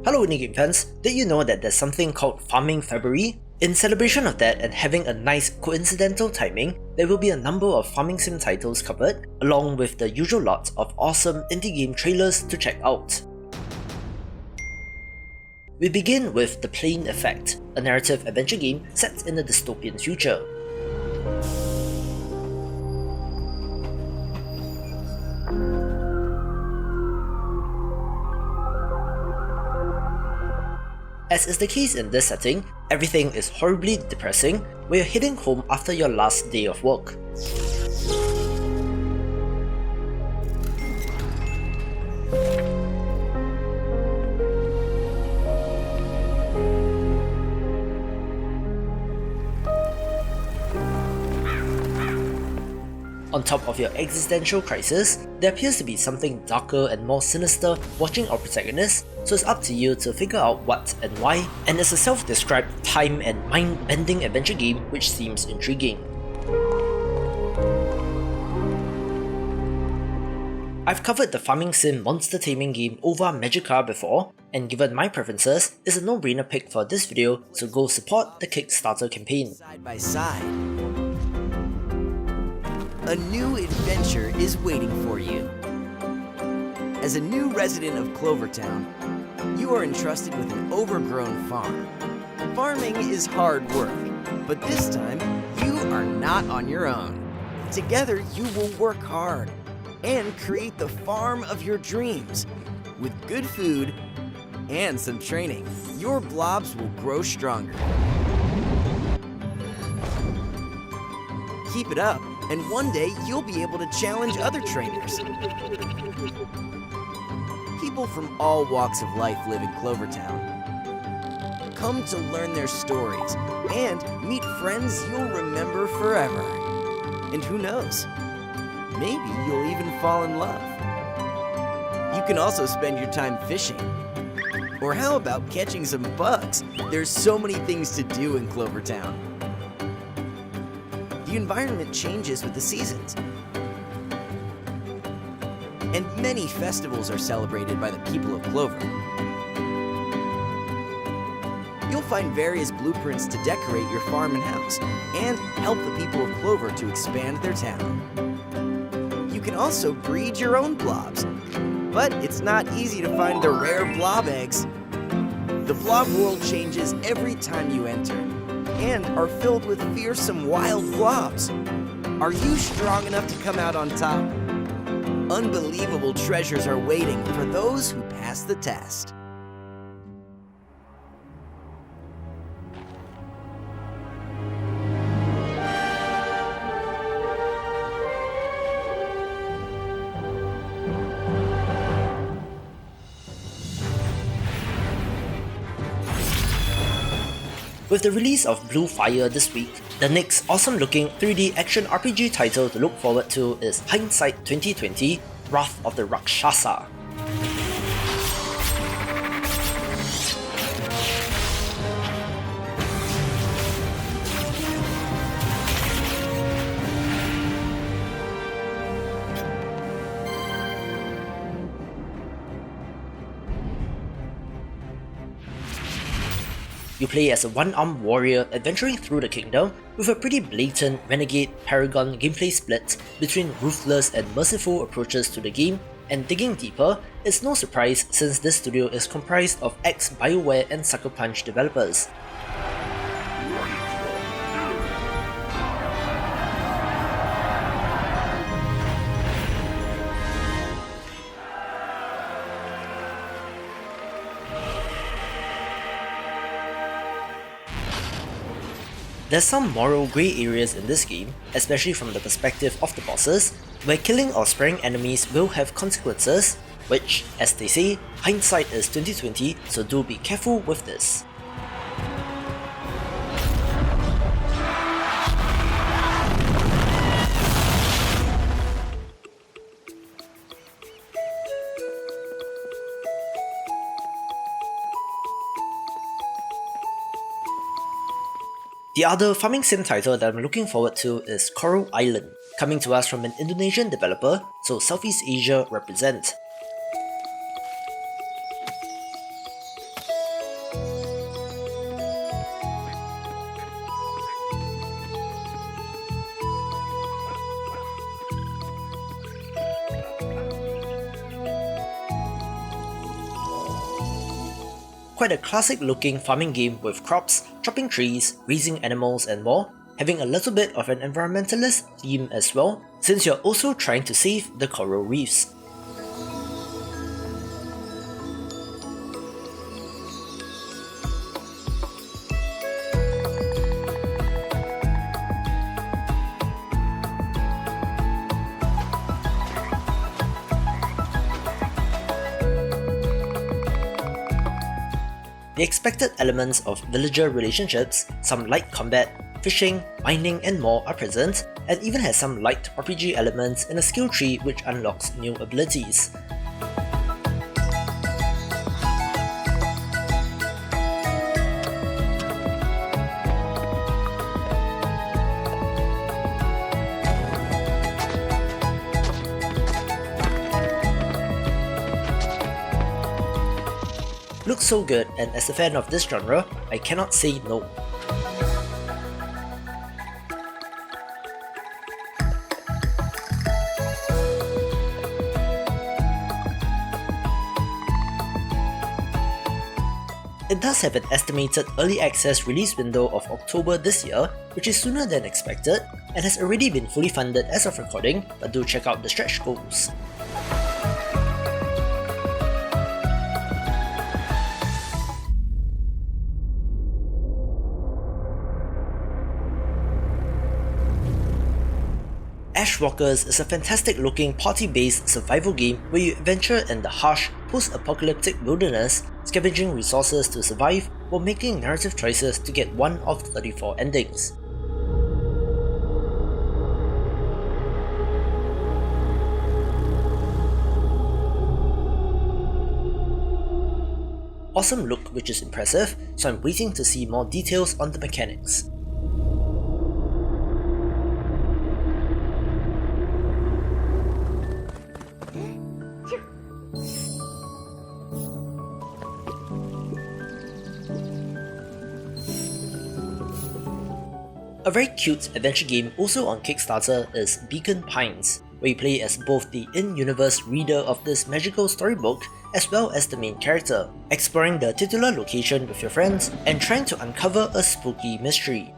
Hello Game fans, did you know that there's something called Farming February? In celebration of that and having a nice coincidental timing, there will be a number of farming sim titles covered, along with the usual lot of awesome indie game trailers to check out. We begin with The Plane Effect, a narrative adventure game set in a dystopian future. As is the case in this setting, everything is horribly depressing when you're heading home after your last day of work. On top of your existential crisis, there appears to be something darker and more sinister watching our protagonist, so it's up to you to figure out what and why, and it's a self-described time and mind-bending adventure game which seems intriguing. I've covered the farming sim monster taming game Ova Magica before, and given my preferences, it's a no-brainer pick for this video, so go support the Kickstarter campaign. Side by side. A new adventure is waiting for you. As a new resident of Clovertown, you are entrusted with an overgrown farm. Farming is hard work, but this time, you are not on your own. Together, you will work hard and create the farm of your dreams. With good food and some training, your blobs will grow stronger. Keep it up, and one day you'll be able to challenge other trainers. People from all walks of life live in Clovertown. Come to learn their stories and meet friends you'll remember forever. And who knows, maybe you'll even fall in love. You can also spend your time fishing. Or how about catching some bugs? There's so many things to do in Clovertown. The environment changes with the seasons, and many festivals are celebrated by the people of Clover. You'll find various blueprints to decorate your farm and house, and help the people of Clover to expand their town. You can also breed your own blobs, but it's not easy to find the rare blob eggs. The blob world changes every time you enter, and are filled with fearsome wild blobs. Are you strong enough to come out on top? Unbelievable treasures are waiting for those who pass the test. With the release of Blue Fire this week, the next awesome-looking 3D action RPG title to look forward to is Hindsight 2020 Wrath of the Raakshasa. You play as a one-armed warrior adventuring through the kingdom with a pretty blatant Renegade Paragon gameplay split between ruthless and merciful approaches to the game, and digging deeper, it's no surprise since this studio is comprised of ex-BioWare and Sucker Punch developers. There's some moral grey areas in this game, especially from the perspective of the bosses, where killing or sparing enemies will have consequences, which, as they say, hindsight is 2020, so do be careful with this. The other farming sim title that I'm looking forward to is Coral Island, coming to us from an Indonesian developer, so Southeast Asia represent. quite a classic looking farming game with crops, chopping trees, raising animals and more, having a little bit of an environmentalist theme as well, since you're also trying to save the coral reefs. The expected elements of villager relationships, some light combat, fishing, mining and more are present, and even has some light RPG elements in a skill tree which unlocks new abilities. Looks so good, and as a fan of this genre, I cannot say no. It does have an estimated early access release window of October this year, which is sooner than expected, and has already been fully funded as of recording, but do check out the stretch goals. Ashwalkers is a fantastic looking party-based survival game where you adventure in the harsh, post-apocalyptic wilderness, scavenging resources to survive while making narrative choices to get one of 34 endings. Awesome look, which is impressive, so I'm waiting to see more details on the mechanics. A very cute adventure game also on Kickstarter is Beacon Pines, where you play as both the in-universe reader of this magical storybook as well as the main character, exploring the titular location with your friends and trying to uncover a spooky mystery.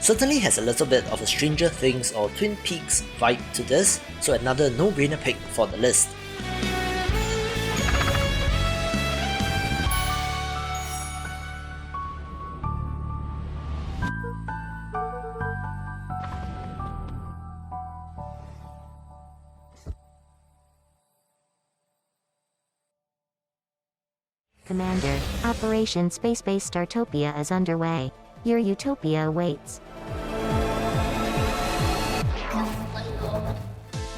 Certainly has a little bit of a Stranger Things or Twin Peaks vibe to this, so another no-brainer pick for the list. Commander, Operation Spacebase Startopia is underway. Your utopia awaits.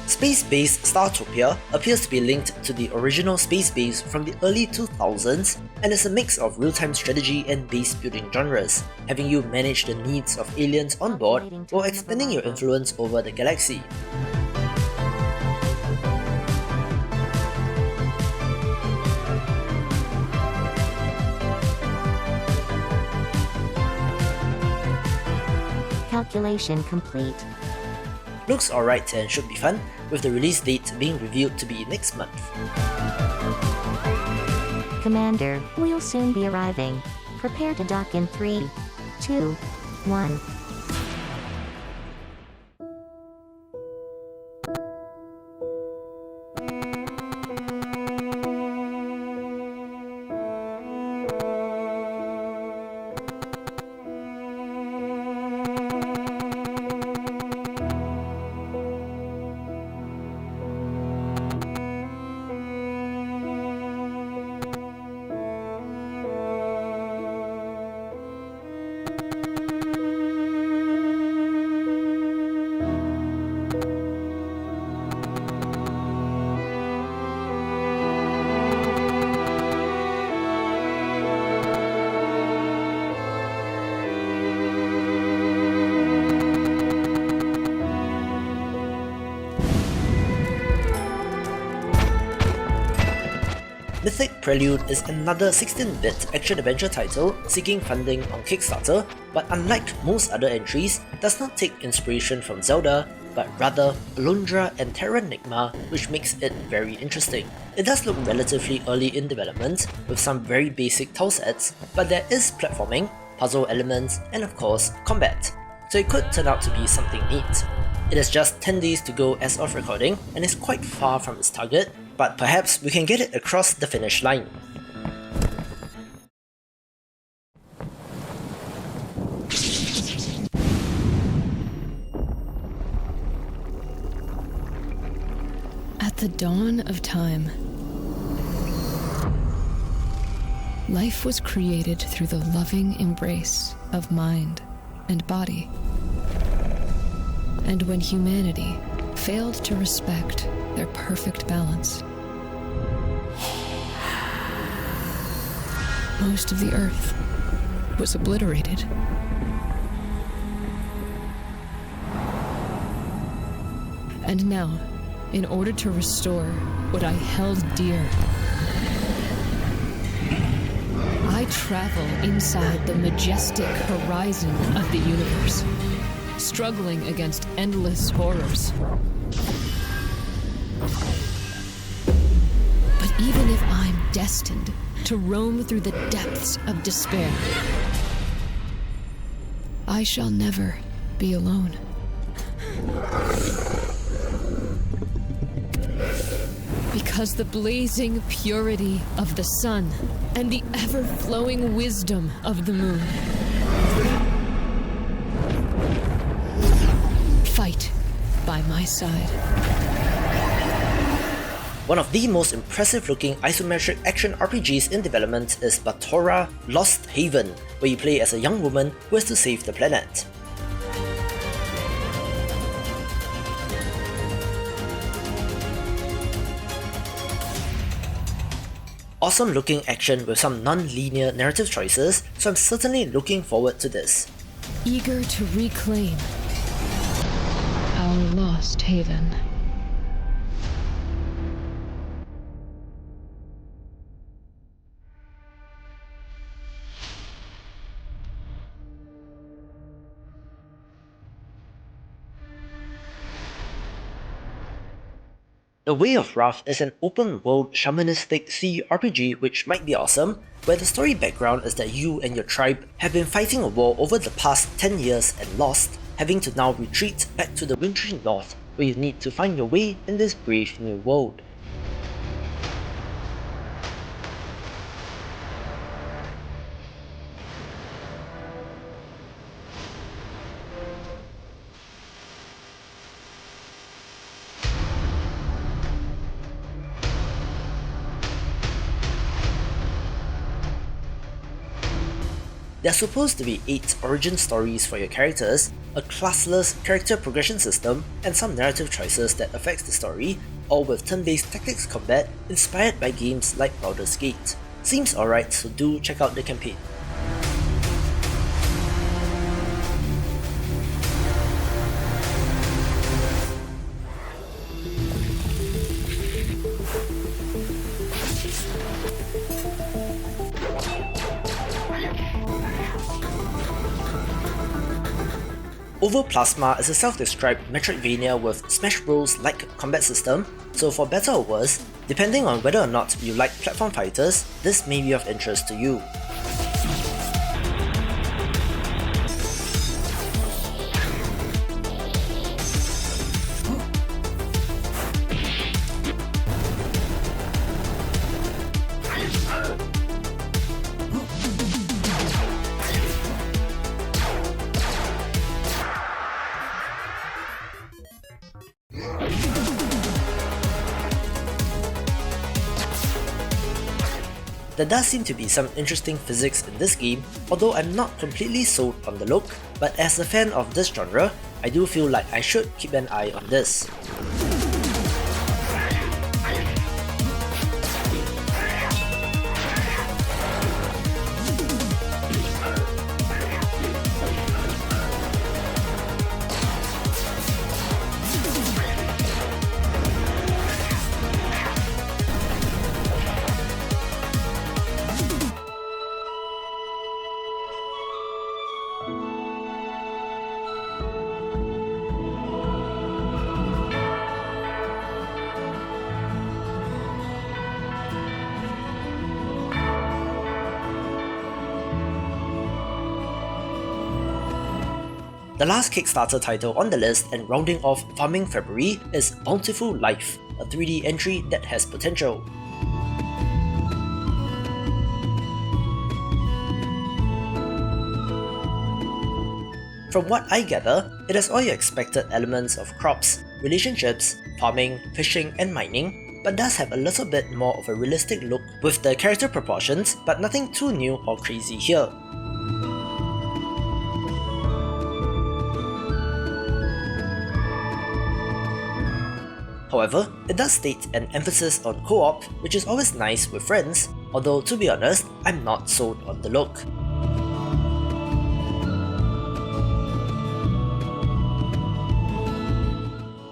Spacebase Startopia appears to be linked to the original Spacebase from the early 2000s and is a mix of real-time strategy and base building genres, having you manage the needs of aliens on board while expanding your influence over the galaxy. Calculation complete. Looks alright and should be fun, with the release date being revealed to be next month. Commander, we'll soon be arriving. Prepare to dock in 3, 2, 1. Mythic Prelude is another 16-bit action-adventure title seeking funding on Kickstarter, but unlike most other entries, does not take inspiration from Zelda, but rather Alundra and Terranigma, which makes it very interesting. It does look relatively early in development, with some very basic tilesets, but there is platforming, puzzle elements, and of course, combat, so it could turn out to be something neat. It has just 10 days to go as of recording, and is quite far from its target, but perhaps we can get it across the finish line. At the dawn of time, life was created through the loving embrace of mind and body. And when humanity failed to respect their perfect balance, most of the earth was obliterated. And now, in order to restore what I held dear, I travel inside the majestic horizon of the universe, struggling against endless horrors. But even if I'm destined to roam through the depths of despair, I shall never be alone. Because the blazing purity of the sun and the ever-flowing wisdom of the moon fight by my side. One of the most impressive looking isometric action RPGs in development is Batora Lost Haven, where you play as a young woman who has to save the planet. Awesome looking action with some non-linear narrative choices, so I'm certainly looking forward to this. Eager to reclaim our lost haven. The Way of Wrath is an open-world shamanistic sea RPG which might be awesome, where the story background is that you and your tribe have been fighting a war over the past 10 years and lost, having to now retreat back to the wintry north, where you need to find your way in this brave new world. There are supposed to be 8 origin stories for your characters, a classless character progression system, and some narrative choices that affects the story, all with turn-based tactics combat inspired by games like Baldur's Gate. Seems alright, so do check out the campaign. Overplasma is a self-described Metroidvania with Smash Bros-like combat system, so for better or worse, depending on whether or not you like platform fighters, this may be of interest to you. There does seem to be some interesting physics in this game, although I'm not completely sold on the look, but as a fan of this genre, I do feel like I should keep an eye on this. The last Kickstarter title on the list and rounding off Farming February is Bountiful Life, a 3D entry that has potential. From what I gather, it has all your expected elements of crops, relationships, farming, fishing and mining, but does have a little bit more of a realistic look with the character proportions, but nothing too new or crazy here. However, it does state an emphasis on co-op, which is always nice with friends, although to be honest, I'm not sold on the look.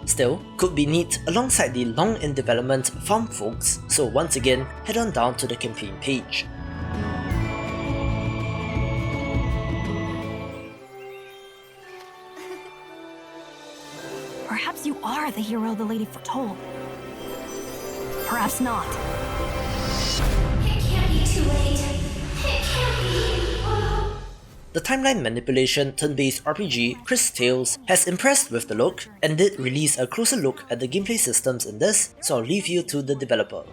Still, could be neat alongside the long in development farm folks, so once again, head on down to the campaign page. Perhaps you are the hero the lady foretold. Perhaps not. It can't be too late. It can't be. The timeline manipulation turn-based RPG Cris Tales has impressed with the look and did release a closer look at the gameplay systems in this, so I'll leave you to the developer.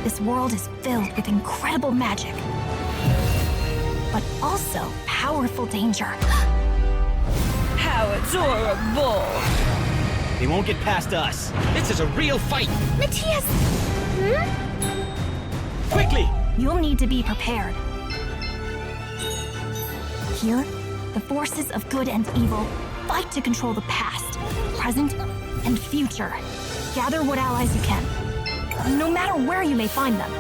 This world is filled with incredible magic, but also powerful danger. How adorable! They won't get past us. This is a real fight. Matthias! Quickly! You'll need to be prepared. Here, the forces of good and evil fight to control the past, present, and future. Gather what allies you can, no matter where you may find them.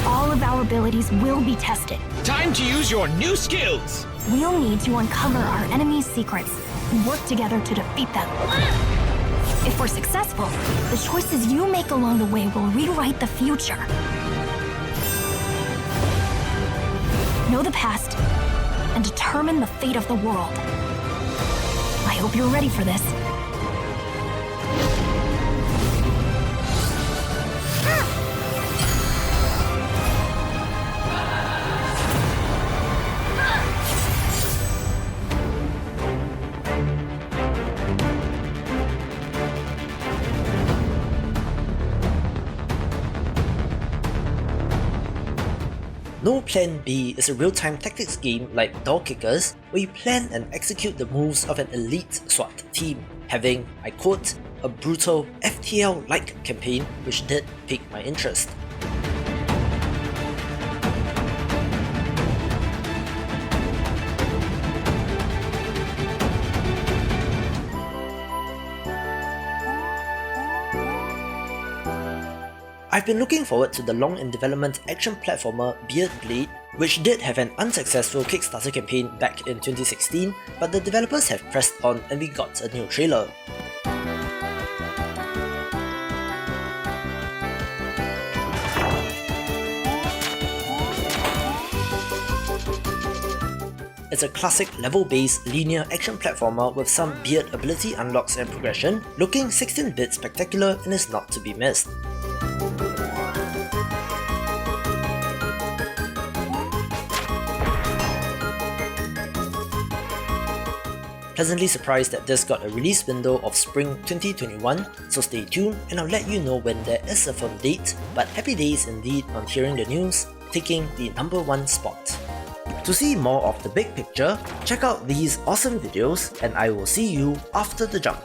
All of our abilities will be tested. Time to use your new skills! We'll need to uncover our enemies' secrets and work together to defeat them. If we're successful, the choices you make along the way will rewrite the future. Know the past and determine the fate of the world. I hope you're ready for this. No Plan B is a real-time tactics game like Door Kickers, where you plan and execute the moves of an elite SWAT team, having, I quote, a brutal FTL-like campaign which did pique my interest. I've been looking forward to the long in development action platformer Beard Blade, which did have an unsuccessful Kickstarter campaign back in 2016, but the developers have pressed on and we got a new trailer. It's a classic level-based linear action platformer with some Beard ability unlocks and progression, looking 16-bit spectacular and is not to be missed. Pleasantly surprised that this got a release window of spring 2021, so stay tuned and I'll let you know when there is a firm date, but happy days indeed on hearing the news, taking the #1 spot. To see more of the big picture, check out these awesome videos and I will see you after the jump.